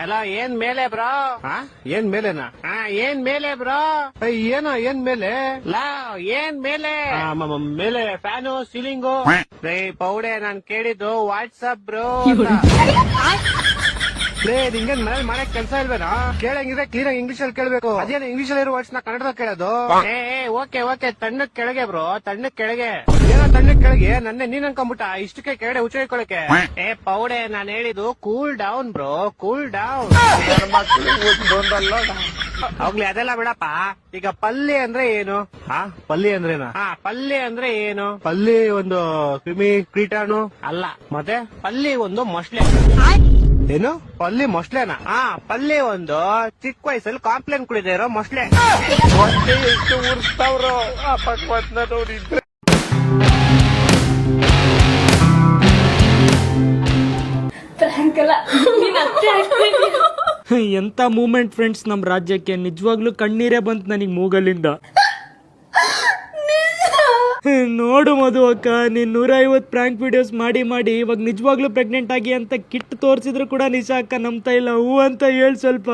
ಅಲ್ಲ ಏನ್ ಮೇಲೆ ಬ್ರೋ? ಏನ್ ಮೇಲೆನಾ? ಏನ್ ಮೇಲೆ ಬ್ರೋ? ಏನೋ ಏನ್ ಮೇಲೆ? ಲಾ ಏನ್ ಮೇಲೆ? ಮೇಲೆ ಫ್ಯಾನು ಸೀಲಿಂಗು. ಪೌಡೆ ನಾನ್ ಕೇಳಿದ್ದು ವಾಟ್ಸಪ್ ಬ್ರೋ. ನಿಂಗೇನ್ ಮನೇಲಿ ಮಾಡಕ್ ಕೆಲಸ ಇಲ್ವೇನಾ? ಕೇಳಂಗಿದ್ರೆ ಕ್ಲೀನ್ ಆಗಿ ಇಂಗ್ಲಿಷ್ ಅಲ್ಲಿ ಕೇಳ್ಬೇಕು. ಅದೇನು ಇಂಗ್ಲಿಷ್ ಅಲ್ಲಿ ಇರೋ ವರ್ಡ್ಸ್ ನ ಕನ್ನಡದಾಗ ಕೇಳೋದು? ಓಕೆ ತಣ್ಣಕ್ ಕೆಳಗೆ ಬ್ರೋ, ತಣ್ಣಕ್ ಕೆಳಗೆ. ಏನೋ ತಣ್ಣಕ್ ಕೆಳಗೆ ನನ್ನೆ ನೀನ್ ಅನ್ಕೊಂಬಿಟ್ಟ ಇಷ್ಟಕ್ಕೆ ಕೆಳಗೆ ಉಚ್ಚಿಕೊಳ್ಳಕ್ಕೆ. ಪೌಡೆ ನಾನ್ ಹೇಳಿದ್ದು cool down bro, cool down. ಹೋಗ್ಲಿ ಅದೆಲ್ಲ ಬಿಡಪ್ಪ. ಈಗ ಪಲ್ಯ ಅಂದ್ರೆ ಏನು? ಪಲ್ಯ ಅಂದ್ರೇನಾ? ಪಲ್ಯ ಅಂದ್ರೆ ಏನು? ಪಲ್ಯ ಒಂದು ಕ್ರಿಮಿ ಕೀಟಾಣು ಅಲ್ಲ, ಮತ್ತೆ ಪಲ್ಯ ಒಂದು ಮೊಸಳೆ. ಏನು ಪಲ್ಲಿ ಮೊಸ್ಲೆನಾ? ಪಲ್ಲಿ ಒಂದು ಚಿಕ್ಕ ವಯಸ್ಸಲ್ಲಿ ಕಾಂಪ್ಲೇನ್ ಕುಡಿದೇ ಇರೋ ಮೊಸ್ಲೆ. ಎಷ್ಟು ಉರ್ಸ್ತಾವ್ರು ನೋಡಿದ್ರೆ. ಎಂತ ಮೂಮೆಂಟ್ ಫ್ರೆಂಡ್ಸ್ ನಮ್ ರಾಜ್ಯಕ್ಕೆ. ನಿಜವಾಗ್ಲೂ ಕಣ್ಣೀರೇ ಬಂತು ನನಗ್ ಮೂಗಲ್ಲಿಂದ. ನೋಡು ಮಧು ಅಕ್ಕ, ನೀನ್ 150 ಪ್ರ್ಯಾಂಕ್ ವಿಡಿಯೋಸ್ ಮಾಡಿ ಇವಾಗ ನಿಜವಾಗ್ಲೂ ಪ್ರೆಗ್ನೆಂಟ್ ಆಗಿ ಅಂತ ಕಿಟ್ ತೋರ್ಸಿದ್ರು ಕೂಡ ನಿಶಾ ಅಕ್ಕ ನಂಬ್ತಾ ಇಲ್ಲ. ಹೂ ಅಂತ ಹೇಳಿ ಸ್ವಲ್ಪ.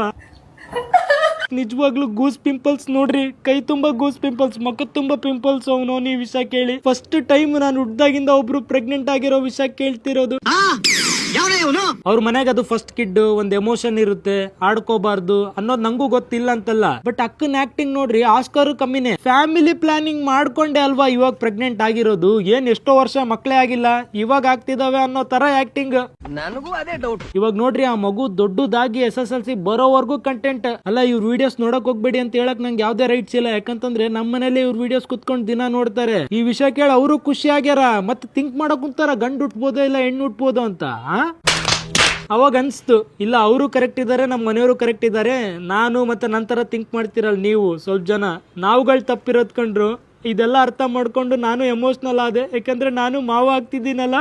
ನಿಜವಾಗ್ಲೂ ಗೂಸ್ ಪಿಂಪಲ್ಸ್ ನೋಡ್ರಿ, ಕೈ ತುಂಬಾ ಗೂಸ್ ಪಿಂಪಲ್ಸ್, ಮುಖ ತುಂಬಾ ಪಿಂಪಲ್ಸ್. ಅವನು ಈ ವಿಷಯ ಕೇಳಿ ಫಸ್ಟ್ ಟೈಮ್ ನಾನು ಹುಡ್ದಾಗಿಂದ ಒಬ್ರು ಪ್ರೆಗ್ನೆಂಟ್ ಆಗಿರೋ ವಿಷಯ ಕೇಳ್ತಿರೋದು. ಅವ್ರ ಮನೆಗೆ ಅದು ಫಸ್ಟ್ ಕಿಡ್, ಒಂದ್ ಎಮೋಷನ್ ಇರುತ್ತೆ, ಆಡ್ಕೋಬಾರ್ದು ಅನ್ನೋದು ನಂಗೂ ಗೊತ್ತಿಲ್ಲ ಅಂತಲ್ಲ. ಬಟ್ ಅಕ್ಕನ್ ಆಕ್ಟಿಂಗ್ ನೋಡ್ರಿ, ಆಸ್ಕರ್ ಕಮ್ಮಿನೇ. ಫ್ಯಾಮಿಲಿ ಪ್ಲಾನಿಂಗ್ ಮಾಡ್ಕೊಂಡೆ ಅಲ್ವಾ ಇವಾಗ ಪ್ರೆಗ್ನೆಂಟ್ ಆಗಿರೋದು. ಏನ್ ಎಷ್ಟೋ ವರ್ಷ ಮಕ್ಳೇ ಆಗಿಲ್ಲ, ಇವಾಗ ಆಗ್ತಿದಾವೆ ಅನ್ನೋ ತರ ಆಕ್ಟಿಂಗ್. ನನಗೂ ಅದೇ ಡೌಟ್. ಇವಾಗ ನೋಡ್ರಿ, ಆ ಮಗು ದೊಡ್ಡದಾಗಿ SSLC ಬರೋವರೆಗೂ ಕಂಟೆಂಟ್. ಅಲ್ಲ ಇವ್ರ ವಿಡಿಯೋಸ್ ನೋಡಕ್ ಹೋಗ್ಬೇಡಿ ಅಂತ ಹೇಳಕ್ ನಂಗೆ ಯಾವ್ದೇ ರೈಟ್ಸ್ ಇಲ್ಲ. ಯಾಕಂತಂದ್ರೆ ನಮ್ಮ ಮನೇಲಿ ಇವ್ರ ವಿಡಿಯೋಸ್ ಕುತ್ಕೊಂಡ್ ದಿನ ನೋಡ್ತಾರೆ. ಈ ವಿಷಯ ಕೇಳಿ ಅವರು ಖುಷಿ ಆಗ್ಯಾರ. ಮತ್ತೆ ಥಿಂಕ್ ಮಾಡಕ್ ಕುಂತಾರ, ಗಂಡು ಹುಟ್ಬೋದೋ ಇಲ್ಲ ಹೆಣ್ಣು ಹುಟ್ಬೋದೋ ಅಂತ. ಅವಾಗ ಅನ್ಸ್ತು, ಇಲ್ಲ ಅವರು ಕರೆಕ್ಟ್ ಇದ್ದಾರೆ, ನಮ್ಮ ಮನೆಯವರು ಕರೆಕ್ಟ್ ಇದ್ದಾರೆ. ನಾನು ಮತ್ತೆ ನಂತರ ಥಿಂಕ್ ಮಾಡ್ತಿರಲ್ಲ ನೀವು ಸ್ವಲ್ಪ ಜನ, ನಾವುಗಳು ತಪ್ಪಿರೋದ್ ಕಂಡ್ರು. ಇದೆಲ್ಲ ಅರ್ಥ ಮಾಡ್ಕೊಂಡು ನಾನು ಎಮೋಷನಲ್ ಆದೆ. ಯಾಕಂದ್ರೆ ನಾನು ಮಾವ ಆಗ್ತಿದ್ದೀನಲ್ಲ.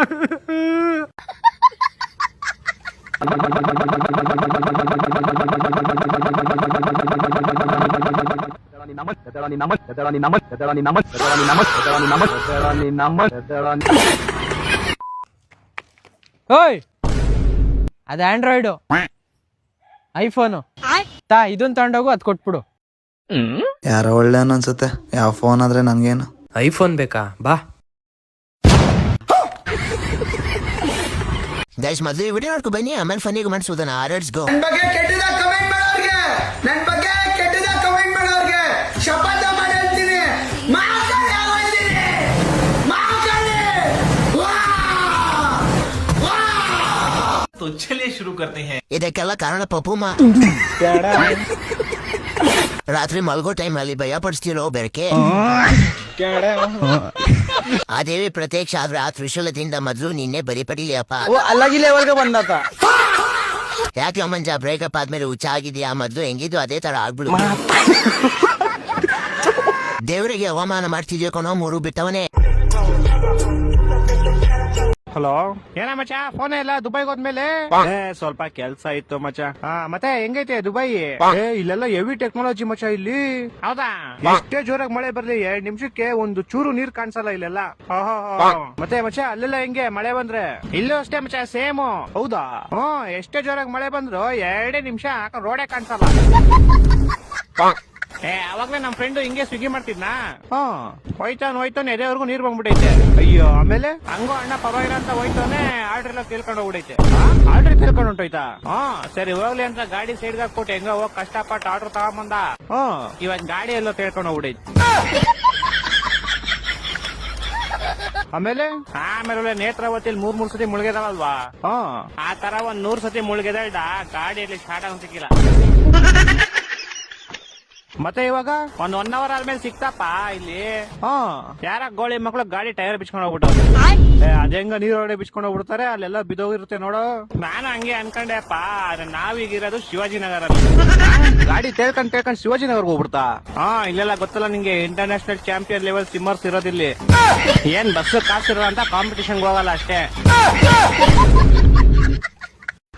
ಓಯ್, ಅದ ಆಂಡ್ರಾಯ್ಡು, ಐಫೋನು ಇದನ್ ತಗೊಂಡೋಗು, ಅದ್ ಕೊಟ್ಬಿಡು. ಯಾರೋ ಒಳ್ಳೆ ಅನ್ಸುತ್ತೆ. ಯಾವ ಫೋನ್ ಆದ್ರೆ ನನ್ಗೇನು? ಐಫೋನ್ ಬೇಕಾ? ಬಾ. ಗೈಸ್ ಮೊದಲು ಈ ವಿಡಿಯೋ ನೋಡ್ಕೊ ಬನ್ನಿ, ಆಮೇಲೆ ಫನ್ನಿಗೆ ಮಾಡಿಸೋದನ್ನ. Let's go. ನನ್ನ ಬಗ್ಗೆ ಕೆಟ್ಟದಾಗ ಕಮೆಂಟ್ ಮಾಡೋರ್ಗೆ, ನನ್ನ ಬಗ್ಗೆ ಕೆಟ್ಟದಾಗ ಕಮೆಂಟ್ ಮಾಡೋರ್ಗೆ ಶಪಥ ಮಾಡಿ ಹೇಳ್ತೀನಿ, ಮಾತಾಡಿ ಆಗೋಯ್ತೀನಿ, ಮಾತಾಡಿ. तो चलिए शुरू करते हैं. ಇದಕ್ಕೆಲ್ಲ ಕಾರಣ ಪಪ್ಪುಮ್ಮ. ರಾತ್ರಿ ಮಲ್ಗೋ ಟೈಮ್ ಅಲ್ಲಿ ಭಯ ಪಡಿಸ್ತಿರೋ ಬೆರಕೆ. ಆ ದೇವಿ ಪ್ರತ್ಯಕ್ಷ ಆದ್ರೆ ಆ ತ್ರಿಶೂಲದಿಂದ ಮೊದ್ಲು ನಿನ್ನೆ ಬರಿ ಪಡಿಲಿಯಪ್ಪ. ಅಲ್ಲಾಗಿ ಲೆವೆಲ್ಗೆ ಬಂದಾತ. ಯಾಕೆ ಮಂಜ ಬ್ರೇಕಪ್ ಆದ್ಮೇಲೆ ಹುಚ್ಚ ಆಗಿದ್ಯಾ? ಮೊದ್ಲು ಹೆಂಗಿದ್ದು ಅದೇ ತರ ಆಗ್ಬಿಡು. ದೇವರಿಗೆ ಅವಮಾನ ಮಾಡ್ತಿದ್ಯೋ ಕಣೋ, 3 ಬಿಟ್ಟವನೇ. ಹಲೋ, ಏನ ಮಚ ಫೋನ್ ಇಲ್ಲ ದುಬೈಗೆ ಹೋದ್ಮೇಲೆ? ಸ್ವಲ್ಪ ಕೆಲ್ಸ ಇತ್ತು ಮಚ. ಮತ್ತೆ ಹೆಂಗೈತೆ ದುಬೈ? ಇಲ್ಲೆಲ್ಲ ಹೆವಿ ಟೆಕ್ನಾಲಜಿ ಮಚ ಇಲ್ಲಿ. ಹೌದಾ? ಎಷ್ಟೇ ಜೋರಾಗಿ ಮಳೆ ಬರ್ಲಿ 2 ನಿಮಿಷಕ್ಕೆ ಒಂದು ಚೂರು ನೀರ್ ಕಾಣಿಸಲ್ಲ ಇಲ್ಲೆಲ್ಲ. ಮತ್ತೆ ಮಚ ಅಲ್ಲೆಲ್ಲ ಹೆಂಗೆ ಮಳೆ ಬಂದ್ರೆ? ಇಲ್ಲೂ ಅಷ್ಟೇ ಮಚ, ಸೇಮ್. ಹೌದಾ? ಎಷ್ಟೇ ಜೋರಾಗಿ ಮಳೆ ಬಂದ್ರು 2 ನಿಮಿಷ ರೋಡೇ ಕಾಣಿಸಲ್ಲ. ಅವಾಗ್ಲೇ ನಮ್ ಫ್ರೆಂಡ್ ಹಿಂಗೆ ಸ್ವಿಗ್ಗಿ ಮಾಡ್ತಿದ್ನಾ? ಹೋಯ್ತಾನೆ ಎದೆವರೆಗೂ ನೀರ್ ಬಂದ್ಬಿಟ್ಟೈತೆ. ಅಯ್ಯೋ, ಆಮೇಲೆ ಹಂಗೋ ಅಣ್ಣ ಪರವಾಗಿಲ್ಲ ಅಂತ ಹೋಯ್ತಾನೆ, ಆರ್ಡರ್ ಎಲ್ಲ ತಿಳ್ಕೊಂಡು ಹೋಗ್ಬಿಡೈತೆ. ಆರ್ಡರ್ ತಿಳ್ಕೊಂಡು ಹೊಂಟೋಯ್ತಾ? ಸರಿ ಹೋಗ್ಲಿ ಅಂತ ಗಾಡಿ ಸೈಡ್ಗೆ ಹಾಕ್ಬಿಟ್ಟು ಹೆಂಗ ಹೋಗ್ ಕಷ್ಟಪಟ್ಟು ಆರ್ಡರ್ ತಗೊಂಬಂದ. ಇವಾಗ ಗಾಡಿ ಎಲ್ಲ ತಿಳ್ಕೊಂಡು ಹೋಗ್ಬಿಡೈತೆ. ಆಮೇಲೆ ನೇತ್ರಾವತಿಯಲ್ಲಿ 3 ಸತಿ ಮುಳುಗಿದಾವಲ್ವಾ? ಆ ತರ 100 ಸತಿ ಮುಳುಗಿದ ಗಾಡಿಯಲ್ಲಿ ಸ್ಟಾರ್ಟ್ ಆಗ ಸಿಕ್ಕಿಲ್ಲ. ಮತ್ತೆ ಇವಾಗ ಒಂದ್ 1 ಅವರ್ ಆದ್ಮೇಲೆ ಸಿಕ್ತಪ್ಪ ಇಲ್ಲಿ. ಯಾರ ಗೋಳಿ ಮಕ್ಳು ಗಾಡಿ ಟೈರ್ ಬಿಚ್ಕೊಂಡು ಹೋಗ್ಬಿಟ್ಟು ಅದೇಂಗ ನೀರೊಳಗಡೆ ಬಿಚ್ಕೊಂಡು ಹೋಗ್ಬಿಡ್ತಾರೆ, ಅಲ್ಲೆಲ್ಲ ಬಿದೋಗಿರುತ್ತೆ ನೋಡು. ನಾನು ಹಂಗೆ ಅನ್ಕೊಂಡೆಪ್ಪ. ಆದ್ರೆ ನಾವೀಗಿರೋದು ಶಿವಾಜಿನಗರಲ್ಲಿ. ಗಾಡಿ ತೇಳ್ಕೊಂಡ್ ಶಿವಾಜಿನಗರ್ಗೆ ಹೋಗ್ಬಿಡ್ತಾ? ಇಲ್ಲೆಲ್ಲ ಗೊತ್ತಲ್ಲ ನಿಂಗೆ, ಇಂಟರ್ನ್ಯಾಷನಲ್ ಚಾಂಪಿಯನ್ ಲೆವೆಲ್ ಸಿಮ್ಮರ್ಸ್ ಇರೋದಿಲ್ಲಿ. ಏನ್ ಬಸ್ ಕಾಸಿರೋ ಅಂತ ಕಾಂಪಿಟೇಷನ್ ಹೋಗಲ್ಲ ಅಷ್ಟೇ.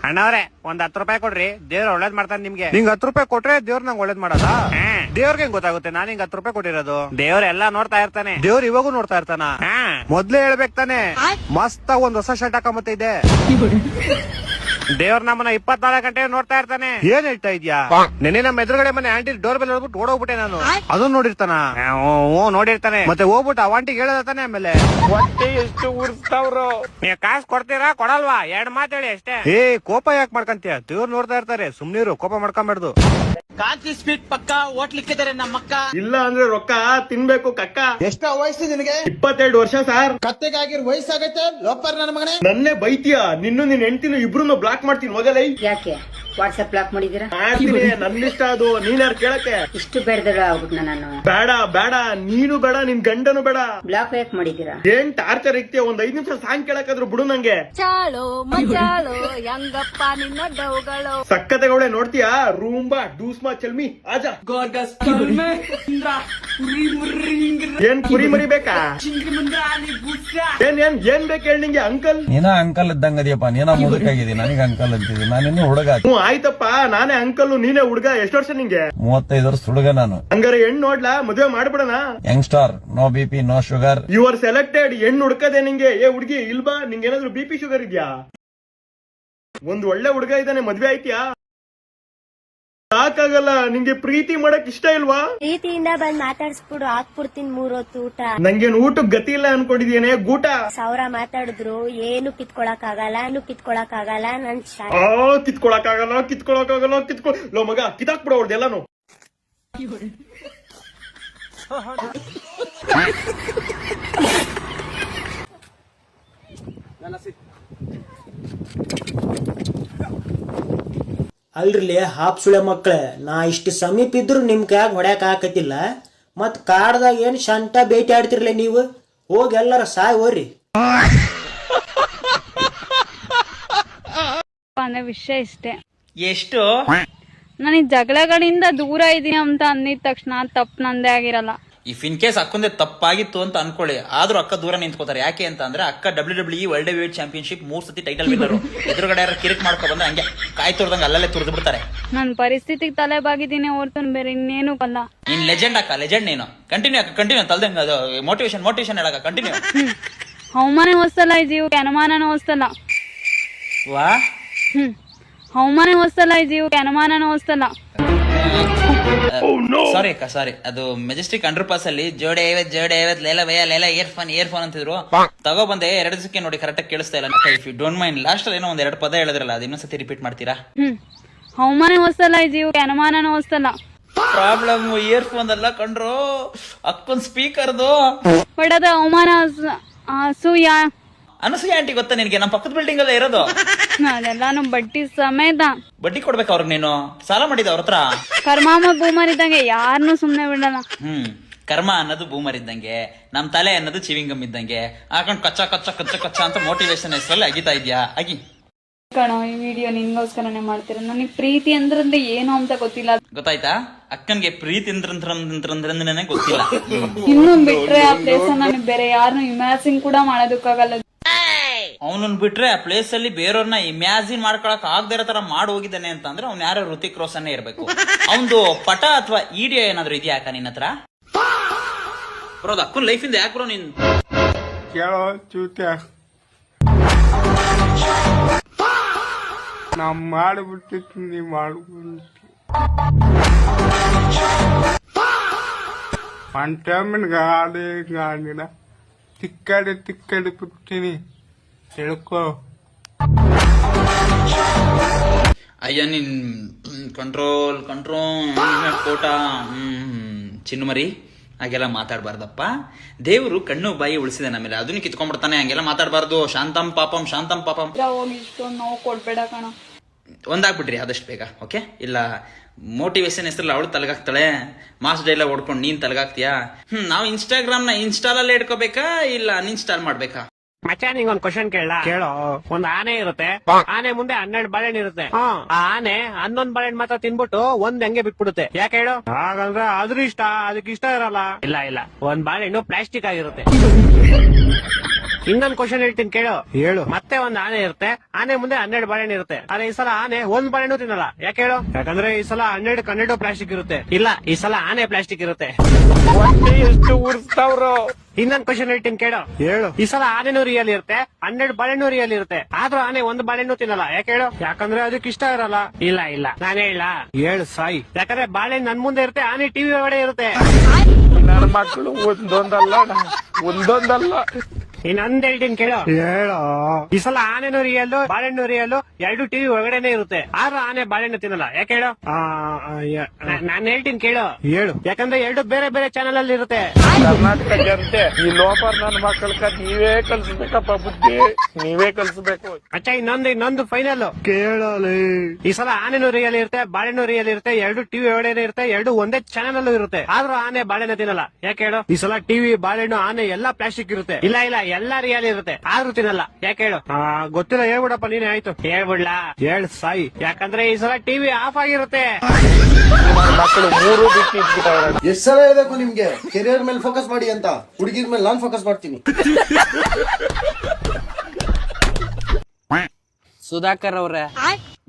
ಅಣ್ಣವ್ರೆ, ಒಂದ್ 10 ರೂಪಾಯಿ ಕೊಡ್ರಿ, ದೇವ್ರ ಒಳ್ಳೇದ್ ಮಾಡ್ತಾನೆ ನಿಮ್ಗೆ. ನಿಂಗ್ 10 ರೂಪಾಯಿ ಕೊಟ್ರೆ ದೇವ್ರ ನಂಗೆ ಒಳ್ಳೇದ್ ಮಾಡದ? ದೇವ್ರಿಗೆ ಹೆಂಗ್ ಗೊತ್ತಾಗುತ್ತೆ ನಾನು ಹಿಂಗ್ 10 ರೂಪಾಯಿ ಕೊಟ್ಟಿರೋದು? ದೇವ್ರ ಎಲ್ಲಾ ನೋಡ್ತಾ ಇರ್ತಾನೆ. ದೇವ್ರ ಇವಾಗೂ ನೋಡ್ತಾ ಇರ್ತಾನ. ಮೊದ್ಲೇ ಹೇಳ್ಬೇಕು ತಾನೆ, ಮಸ್ತ್ ಒಂದ್ ಹೊಸ ಶರ್ಟ್ ಹಾಕೊಂಬತ್ತೆ ಇದೆ. ದೇವ್ರ ನಮ್ಮನ್ನ 24 ಗಂಟೆ ನೋಡ್ತಾ ಇರ್ತಾನೆ. ಏನ್ ಹೇಳ್ತಾ ಇದ್ಯಾ? ನೆನ್ನೆ ನಮ್ಮ ಎದುರುಗಡೆ ಮನೆ ಆಂಟಿ ಡೋರ್ ಬೆಲ್ ಹೊಡ್ಬಿಟ್ಟು ಓಡೋಗ್ಬಿಟ್ಟೆ ನಾನು. ಅದನ್ನ ನೋಡಿರ್ತಾನ? ನೋಡಿರ್ತಾನೆ. ಮತ್ತೆ ಹೋಗ್ಬಿಟ್ಟು ಆ ಆಂಟಿಗೆ ಹೇಳತಾನೆ. ಆಮೇಲೆ ಹೊಟ್ಟೆ ಎಷ್ಟು ಉರ್ಸ್ತಾವ್ರು. ನೀವು ಕಾಸು ಕೊಡ್ತೀರಾ ಕೊಡಲ್ವಾ? 2 ಮಾತು ಹೇಳಿ ಅಷ್ಟೇ. ಕೋಪ ಯಾಕೆ ಮಾಡ್ಕಂತೀಯ? ದೇವ್ರು ನೋಡ್ತಾ ಇರ್ತಾರೆ, ಸುಮ್ನಿರು, ಕೋಪ ಮಾಡ್ಕೊಂಬಾರ್ದು. ಕಾಂತಿ ಸ್ವೀಟ್ ಪಕ್ಕ ಹೋಟ್ಲಿಕ್ಕಿದ್ದಾರೆ ನಮ್ಮಕ್ಕ. ಇಲ್ಲ ಅಂದ್ರೆ ರೊಕ್ಕ ತಿನ್ಬೇಕು ಕಕ್ಕ. ಎಷ್ಟ ವಯಸ್ಸು ನಿನಗೆ? 22 ವರ್ಷ ಸರ್. ಕತ್ತೆಗಾಗಿರ್ ವಯಸ್ಸಾಗೈತೆ ಲೋಪರ್ ನನ್ನ ಮಗನೇ. ನನ್ನೇ ಬೈತೀಯ? ನಿನ್ನ ನಿನ್ ಹೆಂಡ್ತಿನ ಇಬ್ರು ಬ್ಲಾಕ್ ಮಾಡ್ತೀನಿ ಮೊದಲೇ. ಯಾಕೆ ವಾಟ್ಸ್ಆಪ್ ಬ್ಲಾಕ್ ಮಾಡಿದೀರಾ? ನನ್ನಿಷ್ಟ ಅದು. ನೀನ್ಯಾರು ಕೇಳಕ್ಕೆ? ಇಷ್ಟು ಬೇಡದಳ ಆಗ್ಬಿಟ್ನ ನಾನು. ಬೇಡ ಬೇಡ, ನೀನು ಬೇಡ, ನಿನ್ ಗಂಡನು ಬೇಡ. ಬ್ಲಾಕ್ ಯಾಕೆ ಮಾಡಿದೀರಾ? ಏನ್ ಟಾರ್ಚರ್ ಇಕ್ತಿಯ? ಒಂದ್ 5 ನಿಮಿಷ ಸಾಂಗ್ ಕೇಳಕ್ಕಾದ್ರು ಬಿಡು ನಂಗೆ. ಚಾಳು ಮಚಾಳು ಹೆಂಗಪ್ಪ ನಿನ್ನ ಡೌಗಳು. ಸಕ್ಕತ್ತಗೌಳೆ ನೋಡ್ತೀಯಾ? ರೂಂಬಾ ಡೂಸ್ಮಾ ಚಲ್ಮಿ ಆಜಾ. ಏನ್ ಕುರಿ ಮರಿಬೇಕಾ? ಏನ್ ಬೇಕು ಹೇಳಿ ನಿಂಗೆ? ಅಂಕಲ್ ನೀನ ಅಂಕಲ್ ಇದ್ದಂಗ ಅದೀಯಪ್ಪ. ನೀನ ಮುದುಕಾಗಿದ್ದೀನಿ, ನನಗೆ ಅಂಕಲ್ ಅಂತಿದ್ದೀನಿ. ನಾನಿನ್ನು ಹುಡುಗ. ಆಯ್ತಪ್ಪ, ನಾನೇ ಅಂಕಲ್, ನೀನೇ ಹುಡುಗ. ಎಷ್ಟು ವರ್ಷ ನಿಂಗೆ? 35 ವರ್ಷ ಹುಡುಗ ನಾನು. ಹಂಗಾರೆ ಹೆಣ್ಣು ನೋಡ್ಲಾ? ಮದುವೆ ಮಾಡ್ಬಿಡಣ. Youngster, no BP no sugar. You are selected. ಹೆಣ್ಣು ಹುಡ್ಕದೆ ನಿಂಗೆ. ಹುಡುಗಿ ಇಲ್ಬಾ? ನಿಂಗೆ ಏನಾದ್ರು BP ಶುಗರ್ ಇದ್ಯಾ? ಒಂದ್ ಒಳ್ಳೆ ಹುಡುಗ ಇದ್ದಾನೆ, ಮದ್ವೆ ಆಯ್ತಿಯಾ? ಸಾಕಾಗಲ್ಲ ನಿಂಗೆ? ಪ್ರೀತಿ ಮಾಡಕ್ ಇಷ್ಟ ಇಲ್ವಾ? ಪ್ರೀತಿಯಿಂದ ಬಂದ್ ಮಾತಾಡ್ಸ್ಬಿಡು, ಹಾಕ್ಬಿಡ್ತೀನಿ 3 ಹೊತ್ತು ಊಟ. ನಂಗೇನ್ ಊಟಕ್ ಗತಿ ಇಲ್ಲ ಅನ್ಕೊಂಡಿದ್ಯೇನೆ? ಗೂಟ 1000 ಮಾತಾಡಿದ್ರು ಏನು ಕಿತ್ಕೊಳಕ್ ಆಗಲ್ಲ. ನನ್ ಕಿತ್ಕೊಳಕಾಗಲ್ಲ. ಲೋ ಮಗ, ಕಿತ್ತಾಕ್ಬಿಡ ಅವ್ರದ್ದೆಲ್ಲಾನು. ಅಲ್ರಿ ಹಾಪ್ ಸುಳೆ ಮಕ್ಳೆ, ನಾ ಇಷ್ಟು ಸಮೀಪ ಇದ್ರು ನಿಮ್ ಕೈಯಾಗ ಹೊಡ್ಯಾಕ ಆಕತಿಲ್ಲ. ಮತ್ ಕಾಡ್ದಾಗ ಏನ್ ಶಂಟ ಭೇಟಿ ಆಡ್ತಿರ್ಲಿ ನೀವು? ಹೋಗಿ ಎಲ್ಲಾರ ಸಾಯ್ ಹೋರಿ. ವಿಷಯ ಇಷ್ಟೇ. ಎಷ್ಟು? ನನಗ್ ಜಗಳಗಳಿಂದ ದೂರ ಇದೀನಿ ಅಂತ ಅಂದಿದ ತಕ್ಷಣ ತಪ್ಪು ನಂದೇ ಆಗಿರಲ್ಲ. ಇಫ್ ಇನ್ ಕೇಸ್ ಅಕ್ಕಂದೆ ತಪ್ಪಾಗಿತ್ತು ಅಂತ ಅನ್ಕೊಳ್ಳಿ, ಆದ್ರೂ ಅಕ್ಕ ದೂರ ನಿಂತ್ಕೋತಾರೆ. ಯಾಕೆ ಅಂತ ಅಂದ್ರೆ ಅಕ್ಕ WWE ವರ್ಲ್ಡ್ ಹೆವಿವೇಟ್ ಚಾಂಪಿಯನ್ಶಿಪ್ 3 ಸತಿ ಟೈಟಲ್ ವಿನ್ನರು. ಎದುರುಗಡೆ ಯಾರು ಕಿರಿಕ್ ಮಾಡ್ಕೊ ಬಂದ್ರೆ ಹಂಗೆ ಕಾಯಿ ತುರ್ದಂಗೆ ಅಲ್ಲಲ್ಲೇ ತುರ್ದು ಬಿಡ್ತಾರೆ. ನನ್ ಪರಿಸ್ಥಿತಿಗೆ ತಲೆ ಬಾಗಿದ್ದೀನಿ ಹೊರತು ಬೇರೆ ಇನ್ನೇನು ಅಲ್ಲ. ನೀನ್ ಲೆಜೆಂಡ್ ಅಕ್ಕ, ಲೆಜೆಂಡ್ ನೀನು. ಕಂಟಿನ್ಯೂ ಅಕ್ಕ, ಕಂಟಿನ್ಯೂ. ತಲ್ದಂಗ ಅದು ಮೋಟಿವೇಶನ್ ಹೇಳಕ್ಕ, ಕಂಟಿನ್ಯೂ. ಅವಮಾನ ಹೊಸ್ತಲ್ಲ, ಈ ಜೀವಕ್ಕೆ ಅನುಮಾನನೂ ಹೊಸ್ತಲ್ಲ. ವಾ ಅವಮಾನ ಹೊಸ್ತಲ್ಲ, ಈ ಜೀವಕ್ಕೆ ಅನುಮಾನನೂ ಹೊಸ್ತಲ್ಲ. ಸಾರಿ ಅಕ್ಕ, ಸಾರಿ. ಅದು ಮೆಜೆಸ್ಟಿಕ್ ಅಂಡರ್ ಪಾಸ್ ಅಲ್ಲಿ ಜೋಡೆ 50 ಲೇಲ ಇಯರ್ಫೋನ್ ಅಂತಿದ್ರು. ತಗೋ ಬಂದೆ 2 ದಿವಸಕ್ಕೆ ನೋಡಿ, ಕರೆಕ್ಟ್ ಕೇಳಿಸ್ತಾ ಇಲ್ಲ. If you don't mind, last ಅಲ್ಲಿ ಏನೋ 1-2 ಪದ ಹೇಳಿದ್ರಲ್ಲ, ಅದು ಇನ್ನೊಂದ್ಸತಿ ರಿಪೀಟ್ ಮಾಡ್ತೀರಾ? ಅವಮಾನ ಹೊಸ್ತಲ್ಲ, ಈ ಜೀವಕ್ಕೆ ಅನುಮಾನನೂ ಹೊಸ್ತಲ್ಲ. ಪ್ರಾಬ್ಲಮ್ ಇಯರ್ಫೋನ್ ಅಲ್ಲ ಕಂಡ್ರು, ಅಕ್ಕೊಂದ್ ಸ್ಪೀಕರ್ದು. ಬಟ್ ಅದು ಅವಮಾನ ಅಸೂಯ. ಅನಸೂಯ ಆಂಟಿ ಗೊತ್ತಾ ನಿನ್ಗೆ? ನಮ್ಮ ಪಕ್ಕದ ಬಿಲ್ಡಿಂಗ್ ಅಲ್ಲೇ ಇರೋದು. ಅದೆಲ್ಲಾನು ಬಡ್ಡಿ ಸಮೇತ. ಬಡ್ಡಿ ಕೊಡ್ಬೇಕು ಅವ್ರಿಗೆ? ನೀನು ಸಾಲ ಮಾಡಿದ ಅವ್ರ ಹತ್ರ? ಕರ್ಮಾಮ ಬೂಮರ್ ಇದ್ದಂಗೆ ಯಾರನ್ನು ಸುಮ್ನೆ ಬಿಡಲ್ಲ. ಕರ್ಮ ಅನ್ನೋದು ಬೂಮರ್ ಇದ್ದಂಗೆ, ನಮ್ ತಲೆ ಅನ್ನೋದು ಚಿವಿಂಗಮ್ ಇದ್ದಂಗೆ. ಹಾಕೊಂಡ್ ಕಚ್ಚ ಅಂತ ಮೋಟಿವೇಶನ್ ಹೆಸರಲ್ಲಿ ಅಗಿತಾ ಇದ್ಯಾ? ಅಗಿ ಕಣೋ, ಈ ವಿಡಿಯೋ ನಿನ್ಗೋಸ್ಕರನೇ ಮಾಡ್ತೀರ. ನನಗೆ ಪ್ರೀತಿ ಅಂದ್ರೆ ಏನು ಅಂತ ಗೊತ್ತಿಲ್ಲ. ಗೊತ್ತಾಯ್ತಾ? ಅಕ್ಕನ್ಗೆ ಪ್ರೀತಿ ಅಂದ್ರೆ ಗೊತ್ತಿಲ್ಲ. ಇನ್ನು ಬಿಟ್ರೆ ಆ ಪ್ಲೇಸ್ ನನಗೆ ಬೇರೆ ಯಾರನ್ನು ಇಮ್ಯಾಜಿನ್ ಕೂಡ ಮಾಡೋದಕ್ಕಾಗಲ್ಲ. ಅವನನ್ನ ಬಿಟ್ರೆ ಆ ಪ್ಲೇಸ್ ಅಲ್ಲಿ ಬೇರೆಯವ್ರನ್ನ ಇಮ್ಯಾಜಿನ್ ಮಾಡ್ಕೊಳಕ್ ಆಗದೆ ಇರೋ ತರ ಮಾಡಿ ಹೋಗಿದ್ದಾನೆ ಅಂತ ಅಂದ್ರೆ ಅವ್ನು ಯಾರೋ ಋತಿಕ್ ರೋಷನ್ ಇರ್ಬೇಕು. ಅವನದು ಪಟ ಅಥವಾ ಈಡಿಯೋ ಏನಾದ್ರು ಇದೆಯಾ ಅಕ್ಕ ನಿನ್ನ ಹತ್ರ? ಬರೋದು ಅಕ್ಕನ ಲೈಫ್ ಇಂದ ಯಾಕೆ ಬ್ರೋ ನೀನ್ ಕೇಳೋ ಚೂತ್ಯ? ನಾ ಮಾಡ್ಬಿಟ್ಟಿತ್ತು, ನೀ ಮಾಡ್ಬಿಟ್ಟು ಒನ್ ಟೈಮ್ ಗಾಡಿನ ತಿಕ್ಕಡಿ ಬಿಡ್ತೀನಿ, ತಿಳ್ಕೊ. ಅಯ್ಯ ನೀನ್ ಕಂಟ್ರೋಲ್ ಕೋಟ. ಚಿನ್ನು ಮರಿ, ಹಾಗೆಲ್ಲ ಮಾತಾಡ್ಬಾರ್ದಪ್ಪ. ದೇವ್ರು ಕಣ್ಣು ಬಾಯಿ ಉಳಿಸಿದೆ ನಮ್ಮೇಲೆ, ಅದನ್ನ ಕಿತ್ಕೊಂಡ್ಬಿಡ್ತಾನೆ. ಹಂಗೆಲ್ಲ ಮಾತಾಡ್ಬಾರ್ದು. ಶಾಂತಂ ಪಾಪಂ. ಹೋಗಿ ಇಷ್ಟೊಂದು ನೋವು ಕೊಡ್ಬೇಡ ಕಣ. ಒಂದಾಗ್ಬಿಟ್ರಿ ಆದಷ್ಟು ಬೇಗ, ಓಕೆ? ಇಲ್ಲ ಮೋಟಿವೇಶನ್ ಹೆಸರಲ್ಲಿ ಅವಳು ತಲೆಗಾಗ್ತಾಳೆ, ಮಾಸ್ ಡೈಲಾಗ್ ಹೊಡ್ಕೊಂಡು ನೀನ್ ತಲೆಗಾಗ್ತೀಯಾ? ನಾವು ಇನ್ಸ್ಟಾಗ್ರಾಮ್ ನ ಇನ್ಸ್ಟಾಲಲ್ಲೇ ಇಟ್ಕೋಬೇಕಾ ಇಲ್ಲ ಅನ್ಇನ್ಸ್ಟಾಲ್ ಮಾಡ್ಬೇಕಾ? ಮಚ್ಚ, ನಿಂಗೊಂದ್ ಕ್ವಶನ್ ಕೇಳೋ. ಒಂದ್ ಆನೆ ಇರುತ್ತೆ, ಆನೆ ಮುಂದೆ 12 ಬಾಳೆಹಣ್ಣು ಇರುತ್ತೆ. ಆ ಆನೆ 11 ಬಾಳೆಹಣ್ಣು ಮಾತ್ರ ತಿನ್ಬಿಟ್ಟು ಒಂದ್ ಹಂಗೆ ಬಿಟ್ಬಿಡುತ್ತೆ. ಯಾಕೆ ಹೇಳು? ಹಾಗಂದ್ರೆ ಅದ್ರ ಇಷ್ಟ, ಅದಕ್ಕೆ ಇಷ್ಟ ಇರಲ್ಲ. ಇಲ್ಲ, ಒಂದ್ ಬಾಳೆಹಣ್ಣು ಪ್ಲಾಸ್ಟಿಕ್ ಆಗಿರುತ್ತೆ. ಇನ್ನೊಂದ್ ಕ್ವಶನ್ ಹೇಳ್ತೀನಿ ಹೇಳು. ಮತ್ತೆ ಒಂದ್ ಆನೆ ಇರುತ್ತೆ, ಆನೆ ಮುಂದೆ 12 ಬಾಳೆಹಣ್ಣು ಇರುತ್ತೆ. ಆದ್ರೆ ಈ ಸಲ ಆನೆ ಒಂದ್ ಬಾಳೆಹಣ್ಣು ತಿನ್ನಲ್ಲ. ಯಾಕೆ ಹೇಳು? ಯಾಕಂದ್ರೆ ಈ ಸಲ 12 ಪ್ಲಾಸ್ಟಿಕ್ ಇರುತ್ತೆ. ಇಲ್ಲ, ಈ ಸಲ ಆನೆ ಪ್ಲಾಸ್ಟಿಕ್ ಇರುತ್ತೆ. ಎಷ್ಟು ಉರ್ಸ್ತಾವ್ರು. ಇನ್ನೊಂದ್ ಕ್ವಶನ್ ಹೇಳ್ತೀನಿ ಕೇಳು. ಹೇಳು. ಈ ಸಲ ಆನೆನೂ ರಿಯಲ್ ಇರುತ್ತೆ, 12 ಬಾಳೆಹಣ್ಣು ರಿಯಲ್ ಇರುತ್ತೆ. ಆದ್ರೂ ಆನೆ ಒಂದು ಬಾಳೆಹಣ್ಣು ತಿನ್ನಲ್ಲ. ಯಾಕೆ ಹೇಳು? ಯಾಕಂದ್ರೆ ಅದಕ್ಕೆ ಇಷ್ಟ ಇರಲ್ಲ. ಇಲ್ಲ ನಾನು ಹೇಳ. ಹೇಳು ಸಾಯಿ. ಯಾಕಂದ್ರೆ ಬಾಳೆಹಣ್ಣು ನನ್ ಮುಂದೆ ಇರುತ್ತೆ, ಆನೆ ಟಿವಿ ಒಳಗಡೆ ಇರುತ್ತೆ. ನನ್ನ ಮಕ್ಕಳು ಒಂದೊಂದಲ್ಲ. ಇನ್ನೊಂದ್ ಹೇಳ್ತೀನಿ ಕೇಳು. ಹೇಳೋ. ಈ ಸಲ ಆನೆನೂ ರಿಯಲ್, ಬಾಳೆಹಣ್ಣು ರಿಯಲ್, 2 ಟಿವಿ ಒಳಗಡೆನೆ ಇರುತ್ತೆ. ಆದ್ರೂ ಆನೆ ಬಾಳೆಹಣ್ಣು ತಿನ್ನಲ್ಲ. ಯಾಕೆ ಹೇಳು? ನಾನ್ ಹೇಳ್ತೀನಿ ಕೇಳು. ಹೇಳು. ಯಾಕಂದ್ರೆ 2 ಬೇರೆ ಬೇರೆ ಚಾನೆಲ್ ಅಲ್ಲಿ ಇರುತ್ತೆ. ಕರ್ನಾಟಕ ಜನತೆ ಈ ಲೋಪರ್ ನನ್ನ ಮಕ್ಕಳ ನೀವೇ ಕಲ್ಸ್ಬೇಕಪ್ಪ ಬುದ್ಧಿ, ನೀವೇ ಕಲ್ಸ್ಬೇಕು. ಅಚ್ಚ ಇನ್ನೊಂದು ಫೈನಲ್ ಕೇಳಲಿ. ಈ ಸಲ ಆನೆನೂ ರಿಯಲ್ ಇರುತ್ತೆ, ಬಾಳೆಹಣ್ಣು ರಿಯಲ್ ಇರುತ್ತೆ, 2 ಟಿವಿ ಒಳಗಡೆ ಇರುತ್ತೆ, 2 ಒಂದೇ ಚಾನೆಲ್ ಅಲ್ಲೂ ಇರುತ್ತೆ. ಆದ್ರೂ ಆನೆ ಬಾಳೆಹಣ್ಣು ತಿನ್ನಲ್ಲ. ಯಾಕೆ ಹೇಳು? ಈ ಸಲ ಟಿವಿ, ಬಾಳೆಹಣ್ಣು, ಆನೆ ಎಲ್ಲಾ ಪ್ಲಾಸ್ಟಿಕ್ ಇರುತ್ತೆ. ಇಲ್ಲ ಎಲ್ಲಾ ರಿಯಲ್ ಇರುತ್ತೆ, ಆದ್ರೂ ತಿನ್ನಲ್ಲ. ಯಾಕೆ ಹೇಳು? ಗೊತ್ತಿಲ್ಲ, ಹೇಳ್ಬಿಡಪ್ಪ ನೀನೆ. ಆಯ್ತು ಹೇಳ್ಬಿಡ್ಲಾ? ಹೇಳ್ ಸಾಯಿ. ಯಾಕಂದ್ರೆ ಈ ಸಲ ಟಿವಿ ಆಫ್ ಆಗಿರುತ್ತೆ. ಮಕ್ಕಳು 3 ಬಿಟ್ಟು ಇಟ್ಬಿಟ್ಟವ್ರೆ. ಎಷ್ಟ್ ಸಲ ಹೇಳ್ಬೇಕು ನಿಮ್ಗೆ ಕೆರಿಯರ್ ಮೇಲೆ ಫೋಕಸ್ ಮಾಡಿ ಅಂತ, ಹುಡುಗಿರ್ ಮೇಲೆ ನಾನ್ ಫೋಕಸ್ ಮಾಡ್ತೀನಿ. ಸುಧಾಕರ್ ಅವ್ರೆ,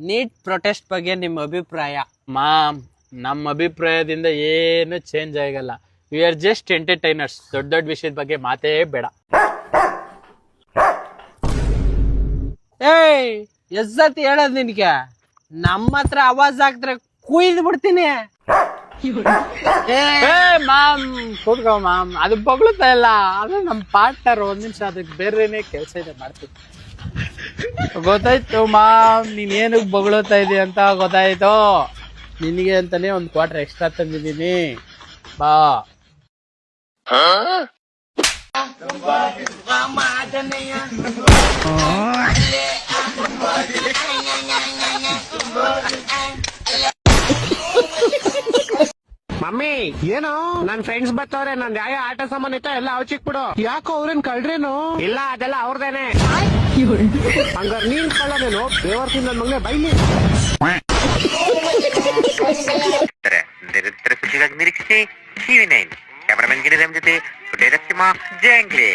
ನೀಟ್ ಪ್ರೊಟೆಸ್ಟ್ ಬಗ್ಗೆ ನಿಮ್ಮ ಅಭಿಪ್ರಾಯ? ಮಾಮ್, ನಮ್ಮ ಅಭಿಪ್ರಾಯದಿಂದ ಏನು ಚೇಂಜ್ ಆಗಲ್ಲ. We are just entertainers. ದೊಡ್ಡ ವಿಷಯದ ಬಗ್ಗೆ ಮಾತೇ ಬೇಡ. ಏಯ್, ಎಷ್ಟ್ ಹೇಳದ್ ನಿನ್ಗೆ? ನಮ್ಮ ಹತ್ರ ಆವಾಜ್ ಹಾಕ್ದ್ರೆ ಕುಯ್ದು ಬಿಡ್ತೀನಿ. ಮಾಮ್ ಕೂತ್ಕೋ ಮಾಮ್. ಅದು ಬಗ್ಳುತ್ತಾ ಇಲ್ಲ, ಅದು ನಮ್ ಪಾರ್ಟ್ನರ್. ಒಂದ್ ನಿಮಿಷ, ಅದಕ್ಕೆ ಬೇರೆನೇ ಕೆಲ್ಸ ಇದೆ, ಮಾಡ್ತೀನಿ. ಗೊತ್ತಾಯ್ತು ಮಾಮ್, ನೀನ್ ಏನಕ್ಕೆ ಬಗ್ಳುತ್ತಾ ಇದೀಯ ಅಂತ ಗೊತ್ತಾಯ್ತು. ನಿನಗೆ ಅಂತಾನೆ 1 ಕ್ವಾರ್ಟರ್ ಎಕ್ಸ್ಟ್ರಾ ತಂದಿದ್ದೀನಿ, ಬಾ. ಮಮ್ಮಿ, ಏನು ನನ್ ಫ್ರೆಂಡ್ಸ್ ಬರ್ತಾವ್ರೆ, ನನ್ ಯಾವ ಆಟ ಸಾಮಾನ್ ಇತ್ತ ಎಲ್ಲ ಅವಚಿಕ್ ಬಿಡು. ಯಾಕೋ ಅವ್ರೇನ್ ಕಳ್ರೇನು? ಇಲ್ಲ, ಅದೆಲ್ಲ ಅವ್ರದೇನೆ. ಹಂಗಾರ ನೀನ್ ಕಳ್ಳನೇನು? ದೇವರ್ಸಿಂದ ನನ್ ಮಗನೇ ಬೈಲಿ. ನಿರಂತರ ಖುಷಿಗಾಗಿ ನಿರೀಕ್ಷಿಸಿ TV9 ಕ್ಯಾಮರಾಮನ್ ಗಿರಿರಾಮ್ ಜೊತೆ ಜಯಂಗ್ಲಿ.